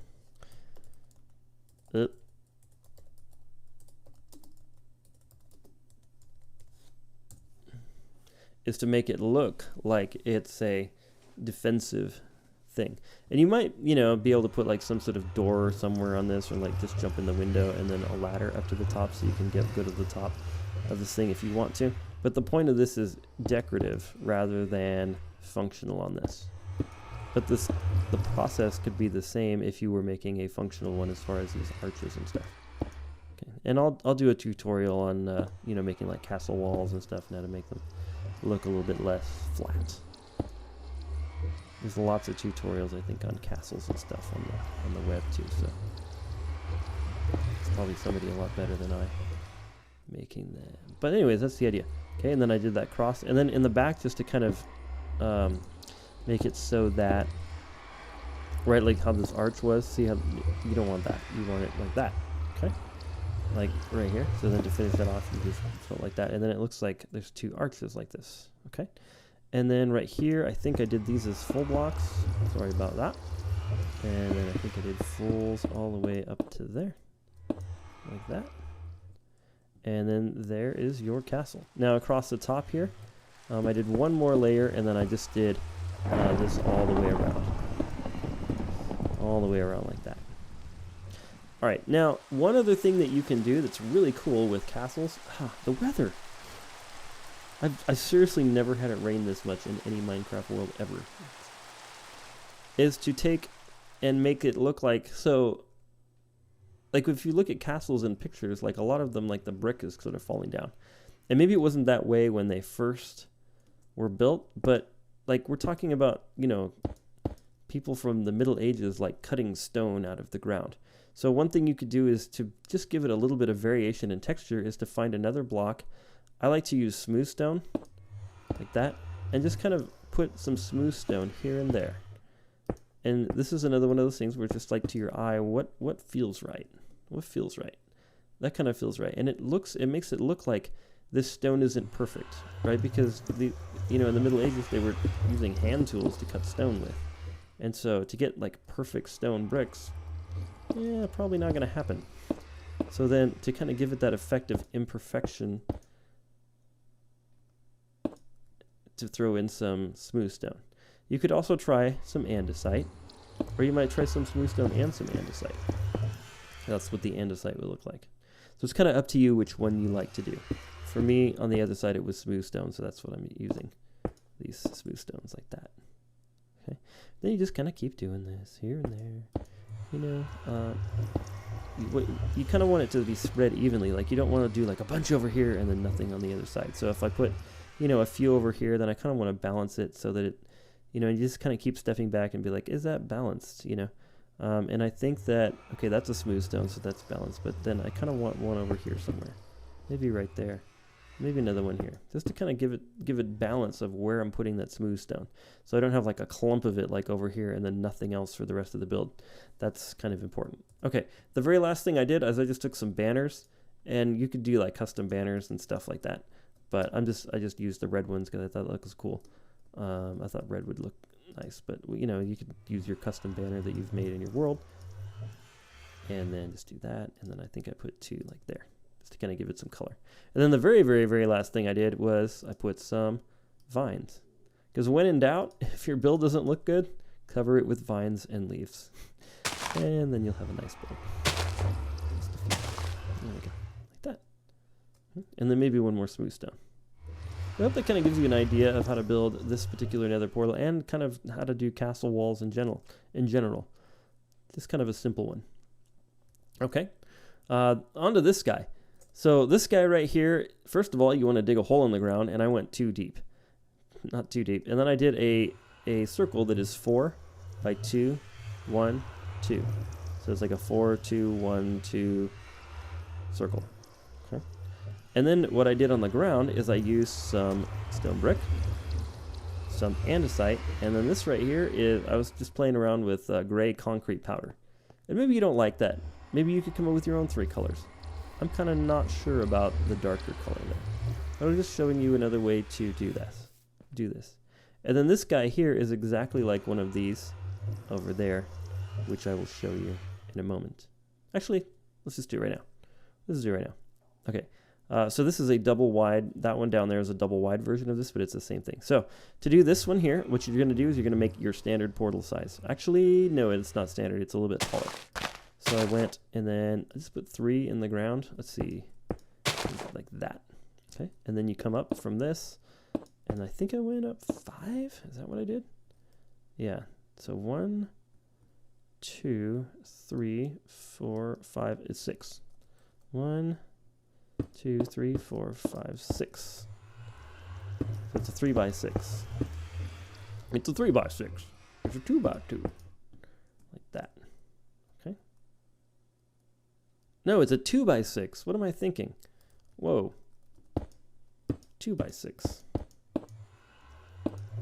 Is to make it look like it's a defensive thing. And you might, you know, be able to put like some sort of door somewhere on this, or like just jump in the window and then a ladder up to the top so you can get good at the top of this thing if you want to. But the point of this is decorative rather than functional on this. But the process could be the same if you were making a functional one as far as these arches and stuff. Okay. And I'll do a tutorial on you know, making like castle walls and stuff, and how to make them look a little bit less flat. There's lots of tutorials, I think, on castles and stuff on the web too, so it's probably somebody a lot better than I making that. But anyways, that's the idea. Okay, and then I did that cross, and then in the back, just to kind of make it so that, right, like how this arch was, see how you don't want that, you want it like that, okay? Like right here. So then to finish that off, you just put it like that, and then it looks like there's 2 arches like this, okay? And then right here, I think I did these as full blocks. Sorry about that. And then I think I did fulls all the way up to there, like that. And then there is your castle. Now across the top here, I did one more layer, and then I just did this all the way around. All the way around like that. All right, now one other thing that you can do that's really cool with castles, the weather. I've seriously never had it rain this much in any Minecraft world ever. Is to take and make it look like, so, like if you look at castles in pictures, like a lot of them, like the brick is sort of falling down. And maybe it wasn't that way when they first were built, but like we're talking about, you know, people from the Middle Ages like cutting stone out of the ground. So one thing you could do is to just give it a little bit of variation in texture, is to find another block. I like to use smooth stone, like that, and just kind of put some smooth stone here and there. And this is another one of those things where it's just like to your eye, what feels right? What feels right? That kind of feels right. And it makes it look like this stone isn't perfect, right? Because you know, in the Middle Ages, they were using hand tools to cut stone with. And so to get like perfect stone bricks, yeah, probably not going to happen. So then to kind of give it that effect of imperfection, to throw in some smooth stone. You could also try some andesite, or you might try some smooth stone and some andesite. That's what the andesite would look like. So it's kind of up to you which one you like to do. For me, on the other side, it was smooth stone, so that's what I'm using. These smooth stones like that. Okay. Then you just kind of keep doing this here and there. You know, you kind of want it to be spread evenly. Like you don't want to do like a bunch over here and then nothing on the other side. So if I put, you know, a few over here, then I kind of want to balance it so that it, you know, you just kind of keep stepping back and be like, is that balanced, you know? And I think that, okay, that's a smooth stone, so that's balanced, but then I kind of want one over here somewhere. Maybe right there. Maybe another one here, just to kind of give it balance of where I'm putting that smooth stone. So I don't have like a clump of it like over here and then nothing else for the rest of the build. That's kind of important. Okay, the very last thing I did is I just took some banners, and you could do like custom banners and stuff like that. But I just used the red ones because I thought that was cool. I thought red would look nice, but you know, you could use your custom banner that you've made in your world, and then just do that. And then I think I put 2 like there, just to kind of give it some color. And then the very, very, very last thing I did was I put some vines, because when in doubt, if your build doesn't look good, cover it with vines and leaves, and then you'll have a nice build. There we go, like that. And then maybe one more smooth stone. I hope that kind of gives you an idea of how to build this particular nether portal, and kind of how to do castle walls in general. Just kind of a simple one. Okay, on to this guy. So this guy right here, first of all, you want to dig a hole in the ground, and I went too deep. Not too deep. And then I did a circle that is 4 by 2, 1, 2. So it's like a 4, 2, 1, 2 circle. Okay. And then what I did on the ground is I used some stone brick, some andesite, and then this right here is, I was just playing around with gray concrete powder. And maybe you don't like that. Maybe you could come up with your own 3 colors. I'm kind of not sure about the darker color there. I'm just showing you another way to do this. And then this guy here is exactly like one of these over there, which I will show you in a moment. Actually, let's just do it right now. Let's do it right now. Okay. So this is a double wide. That one down there is a double wide version of this, but it's the same thing. So to do this one here, what you're going to do is you're going to make your standard portal size. Actually, no, it's not standard. It's a little bit taller. So I went and then I just put 3 in the ground. Let's see, like that. Okay, and then you come up from this, and I think I went up 5. Is that what I did? Yeah. So 1, 2, 3, 4, 5. It's 6. 1, 2, 3, 4, 5, 6. So it's a 3 by 6. It's a 3 by 6. It's a 2 by 2. Like that. Okay. No, it's a 2 by 6. What am I thinking? Whoa. 2 by 6.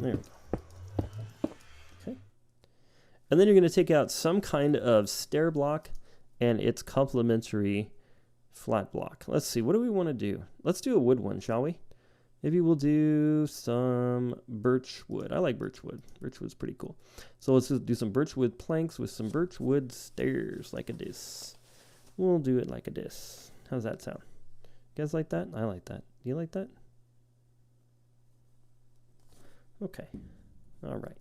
There we go. Okay. And then you're going to take out some kind of stair block and its complementary flat block. Let's see, what do we want to do? Let's do a wood one, shall we? Maybe we'll do some birch wood. I like birch wood. Birch wood's pretty cool. So let's just do some birch wood planks with some birch wood stairs like a this. We'll do it like a this. How's that sound? You guys like that? I like that. Do you like that? Okay. All right.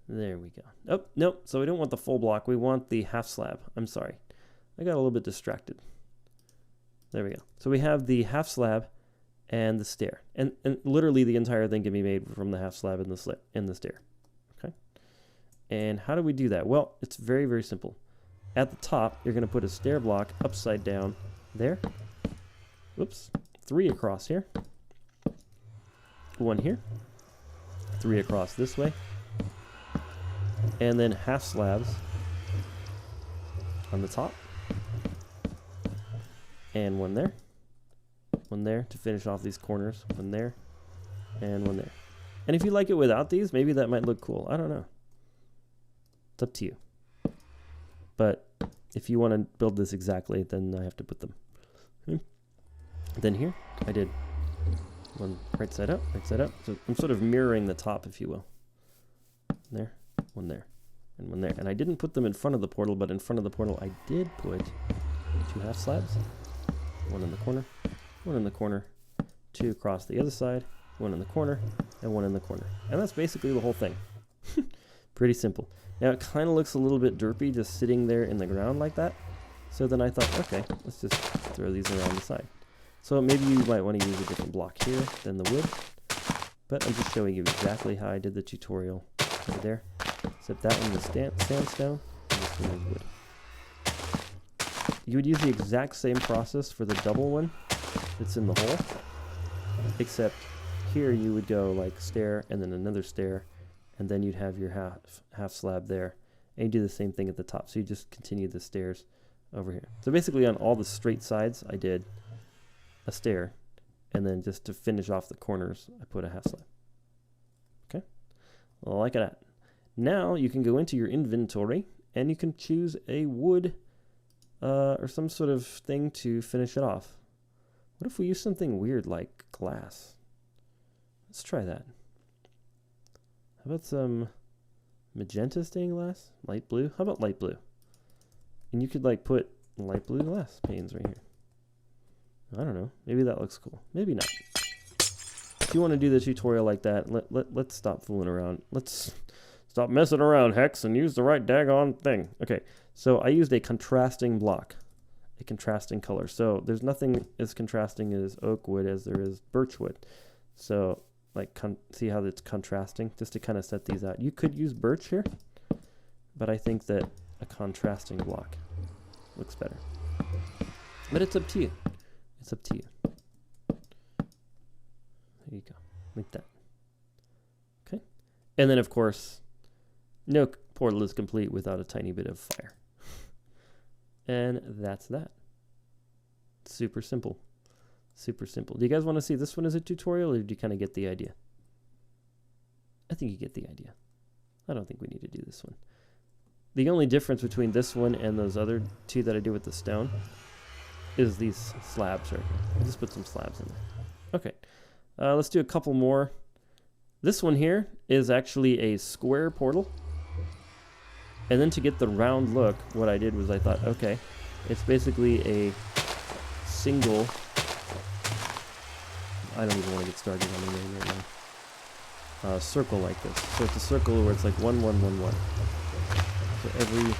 There we go. Oh, nope. So we don't want the full block. We want the half slab. I'm sorry. I got a little bit distracted. There we go. So we have the half slab and the stair. And literally the entire thing can be made from the half slab and the stair. Okay. And how do we do that? Well, it's very, very simple. At the top, you're going to put a stair block upside down there. Whoops. 3 across here. 1 here. 3 across this way. And then half slabs on the top. And 1 there. 1 there to finish off these corners. 1 there. And 1 there. And if you like it without these, maybe that might look cool. I don't know. It's up to you. But if you want to build this exactly, then I have to put them. Okay. Then here, I did 1 right side up, right side up. So I'm sort of mirroring the top, if you will. There, 1 there, and 1 there. And I didn't put them in front of the portal, but in front of the portal I did put 2 half slabs. 1 in the corner, 1 in the corner, 2 across the other side, 1 in the corner, and 1 in the corner. And that's basically the whole thing. Pretty simple. Now it kind of looks a little bit derpy just sitting there in the ground like that. So then I thought, okay, let's just throw these around the side. So maybe you might want to use a different block here than the wood. But I'm just showing you exactly how I did the tutorial right there. Except that one was sandstone, and this one is wood. You would use the exact same process for the double one that's in the hole. Except here you would go like stair and then another stair. And then you'd have your half slab there. And you do the same thing at the top. So you just continue the stairs over here. So basically on all the straight sides, I did a stair. And then just to finish off the corners, I put a half slab. Okay? Well, like that. Now you can go into your inventory and you can choose a wood or some sort of thing to finish it off. What if we use something weird like glass? Let's try that. How about some magenta stained glass? Light blue? How about light blue? And you could like put light blue glass panes right here. I don't know. Maybe that looks cool. Maybe not. If you want to do the tutorial like that, let's stop fooling around. Let's stop messing around, Hex, and use the right daggone thing. Okay, so I used a contrasting block. A contrasting color. So there's nothing as contrasting as oak wood as there is birch wood. So like see how it's contrasting, just to kind of set these out. You could use birch here, but I think that a contrasting block looks better. But it's up to you. It's up to you. There you go, like that. Okay, and then of course, no portal is complete without a tiny bit of fire. And that's that. Super simple. Super simple. Do you guys want to see this one as a tutorial, or did you kind of get the idea? I think you get the idea. I don't think we need to do this one. The only difference between this one and those other two that I did with the stone is these slabs right here. I'll just put some slabs in there. Okay, let's do a couple more. This one here is actually a square portal. And then to get the round look, what I did was I thought, okay, it's basically a single... I don't even want to get started on the name right now. Circle like this. So it's a circle where it's like 1, 1, 1, 1. So every...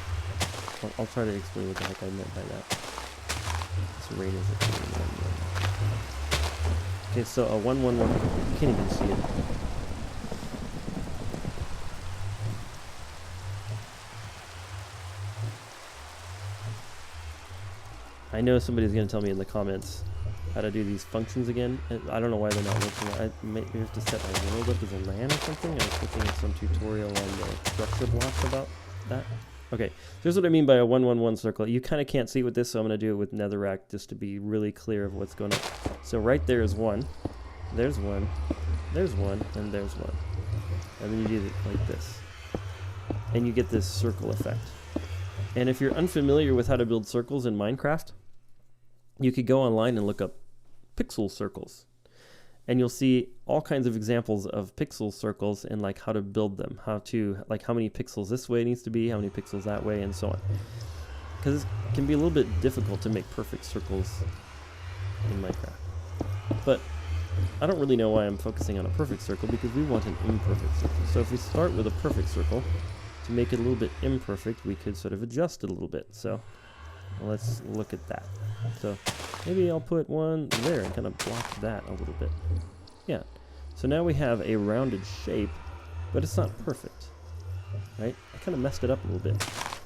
I'll try to explain what the heck I meant by that. This rain is a 1, 1, 1. Okay, so a 1, 1, 1. You can't even see it. I know somebody's going to tell me in the comments how to do these functions again. I don't know why they're not working. I may have to set my world up as a LAN or something. I was looking at some tutorial on the structure blocks about that. Okay, here's what I mean by a 1, 1, 1 circle. You kind of can't see with this, so I'm going to do it with netherrack just to be really clear of what's going on. So right there is 1. There's 1. There's 1. And there's 1. And then you do it like this. And you get this circle effect. And if you're unfamiliar with how to build circles in Minecraft, you could go online and look up pixel circles. And you'll see all kinds of examples of pixel circles and like how to build them, how many pixels this way needs to be, how many pixels that way, and so on. Because it can be a little bit difficult to make perfect circles in Minecraft. But I don't really know why I'm focusing on a perfect circle, because we want an imperfect circle. So if we start with a perfect circle, to make it a little bit imperfect, we could sort of adjust it a little bit. So let's look at that. So maybe I'll put one there and kind of block that a little bit. Yeah. So now we have a rounded shape, but it's not perfect, right? I kind of messed it up a little bit.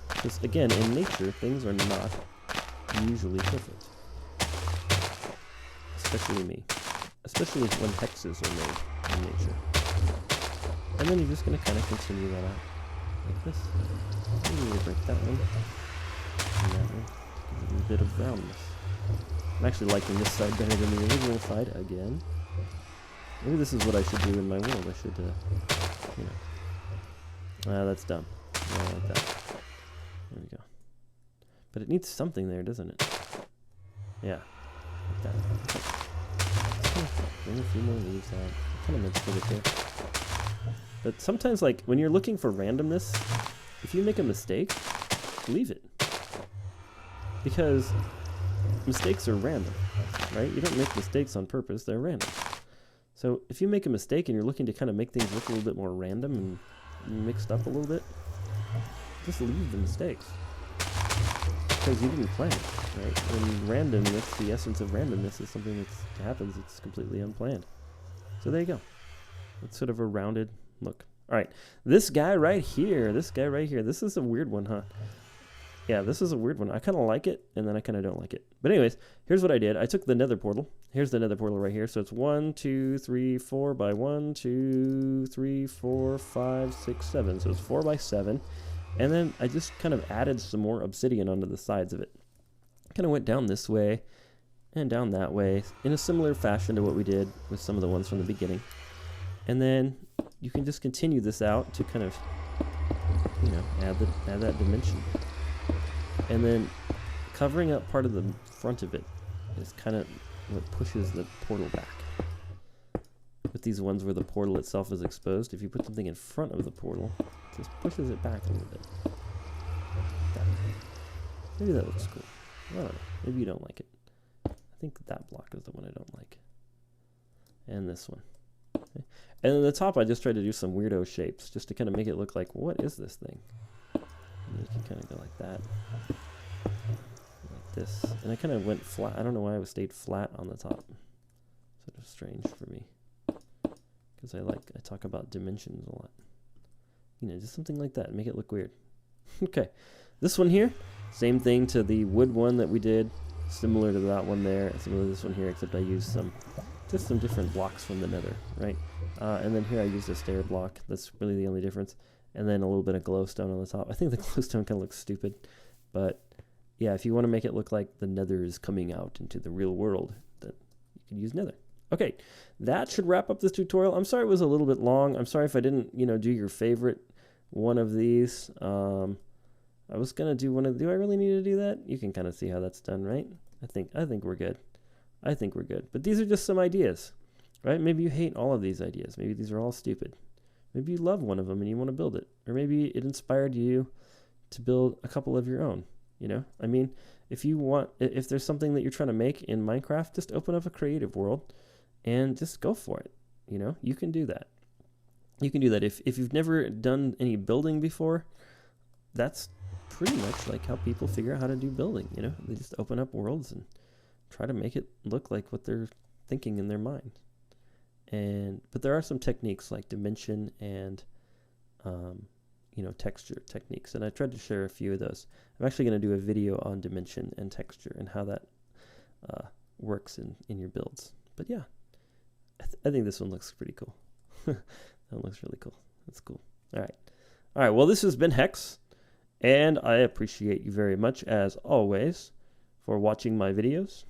Because again, in nature, things are not usually perfect. Especially me. Especially when hexes are made in nature. And then you're just going to kind of continue that out. Like this. Maybe we'll break that one. And that one. Give it a little bit of roundness. I'm actually liking this side better than the original side again. Maybe this is what I should do in my world. I should, you know. That's dumb. I don't like that. There we go. But it needs something there, doesn't it? Yeah. Like that. Okay. Bring a few more leaves out. I kind of meant to put it there. But sometimes, like, when you're looking for randomness, if you make a mistake, leave it. Because mistakes are random, right? You don't make mistakes on purpose, they're random. So if you make a mistake and you're looking to kind of make things look a little bit more random and mixed up a little bit, just leave the mistakes. Because you didn't plan it, right? And randomness, the essence of randomness is something that happens, it's completely unplanned. So there you go. It's sort of a rounded look. All right, this guy right here, this is a weird one, huh? Yeah, this is a weird one. I kind of like it, and then I kind of don't like it. But anyways, here's what I did. I took the nether portal. Here's the nether portal right here. So it's 1, 2, 3, 4 by 1, 2, 3, 4, 5, 6, 7. So it's 4 by 7. And then I just kind of added some more obsidian onto the sides of it. Kind of went down this way and down that way in a similar fashion to what we did with some of the ones from the beginning. And then you can just continue this out to kind of, you know, add that dimension. And then covering up part of the front of it is kind of what pushes the portal back. With these ones where the portal itself is exposed, if you put something in front of the portal, it just pushes it back a little bit. Maybe that looks cool. I don't know. Maybe you don't like it. I think that block is the one I don't like. And this one. Okay. And then the top, I just tried to do some weirdo shapes just to kind of make it look like, what is this thing? And you can kind of go like that. Like this. And I kind of went flat. I don't know why I stayed flat on the top. Sort of strange for me. Because I talk about dimensions a lot. You know, just something like that. Make it look weird. Okay. This one here, same thing to the wood one that we did. Similar to that one there. Similar to this one here, except I used just some different blocks from the nether, right? And then here I used a stair block. That's really the only difference. And then a little bit of glowstone on the top. I think the glowstone kind of looks stupid. But yeah, if you want to make it look like the nether is coming out into the real world, then you can use nether. Okay, that should wrap up this tutorial. I'm sorry it was a little bit long. I'm sorry if I didn't, do your favorite one of these. I was gonna do one of. Do I really need to do that? You can kind of see how that's done, right? I think we're good. I think we're good. But these are just some ideas, right? Maybe you hate all of these ideas. Maybe these are all stupid. Maybe you love one of them and you want to build it, or maybe it inspired you to build a couple of your own. You know, I mean, if you want, if there's something that you're trying to make in Minecraft, just open up a creative world and just go for it. You know, you can do that. You can do that. If you've never done any building before, that's pretty much like how people figure out how to do building. You know, they just open up worlds and try to make it look like what they're thinking in their mind. But there are some techniques like dimension and you know, texture techniques, and I tried to share a few of those. I'm actually going to do a video on dimension and texture and how that works in your builds. But yeah, I think this one looks pretty cool. That looks really cool. That's cool. All right. Well, this has been Hex, and I appreciate you very much, as always, for watching my videos.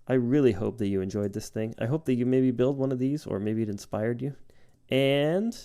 I really hope that you enjoyed this thing. I hope that you maybe build one of these, or maybe it inspired you. And